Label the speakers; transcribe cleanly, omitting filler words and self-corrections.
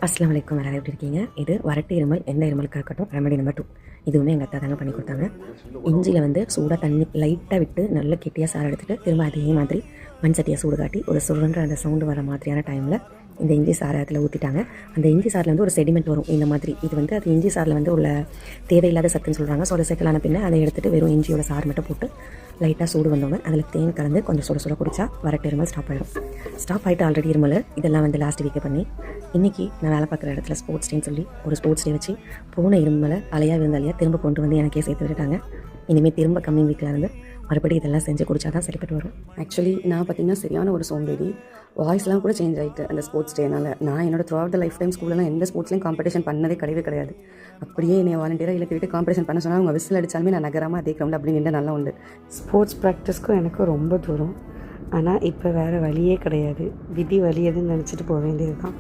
Speaker 1: அஸ்ஸலாமு அலைக்கும். எல்லாரும் எப்படி இருக்கீங்க? இது வறட்டு இருமல், எந்த இருமலுக்காக இருக்கட்டும் ரெமெடி நம்பர் 2. இதுவுமே எங்கள் அத்தா தாங்க பண்ணி கொடுத்தாங்க. இஞ்சியில் வந்து சூடாக தண்ணி லைட்டாக விட்டு நல்ல கெட்டியாக சாறு எடுத்துகிட்டு திரும்ப அதே மாதிரி மண் சட்டியை சூடு காட்டி ஒரு சுருன்ற அந்த சவுண்டு வர மாதிரியான டைமில் இந்த இஞ்சி சாறை அதில் ஊற்றிட்டாங்க. அந்த இஞ்சி சாரில் வந்து ஒரு செடிமெண்ட் வரும் இந்த மாதிரி. இது வந்து அது இஞ்சி சாரில் வந்து உள்ள தேவையில்லாத சத்துன்னு சொல்கிறாங்க. ஸோ அதை செட்டிலான பின்ன அதை எடுத்துகிட்டு வெறும் இஞ்சியோட சாறு மட்டும் போட்டு லைட்டாக சூடு வந்தோடனே அதில் தேன் கலந்து கொஞ்சம் சுட குடித்தா வறட்டு இருமல் ஸ்டாப் ஆகிடும். ஸ்டாப் ஆகிட்டு ஆல்ரெடி இருமல் இதெல்லாம் வந்து லாஸ்ட் வீக்கே பண்ணி இன்றைக்கி நான் வேலை பார்க்குற இடத்துல ஸ்போர்ட்ஸ் டேன்னு சொல்லி ஒரு ஸ்போர்ட்ஸ் டே வச்சு போன இருமலை அலையாக விழுந்தாலையாக திரும்ப கொண்டு வந்து எனக்கே சேர்த்து விட்டுட்டாங்க. இனிமேல் திரும்ப கம்மிங் வீக்கில் இருந்து மறுபடியும் இதெல்லாம் செஞ்சு குடிச்சா தான் சரிப்பட்டு வரும்.
Speaker 2: ஆக்சுவலி நான் பார்த்திங்கன்னா சரியான ஒரு சோம்பேறி. வாய்ஸ்லாம் கூட சேஞ்ச் ஆகிட்டு அந்த ஸ்போர்ட்ஸ் டேனால். நான் என்னோட throughout the lifetime ஸ்கூலெலாம் எந்த ஸ்போர்ட்ஸ்லையும் காம்படிஷன் பண்ணதே கிடையாது. அப்படியே என்னை வாலண்டியராக இல்லை விட்டு காம்படிஷன் பண்ண சொன்னால் அவங்க விசில் அடித்தாலுமே நான் நகராமல் அதே கிரௌண்டில் அப்படி நின்று நல்லா உண்டு.
Speaker 3: ஸ்போர்ட்ஸ் ப்ராக்டிஸ்க்கும் எனக்கும் ரொம்ப தூரம். ஆனால் இப்போ வேறு வழியே கிடையாது. விதி வலியதுன்னு நினச்சிட்டு போக வேண்டியது தான்.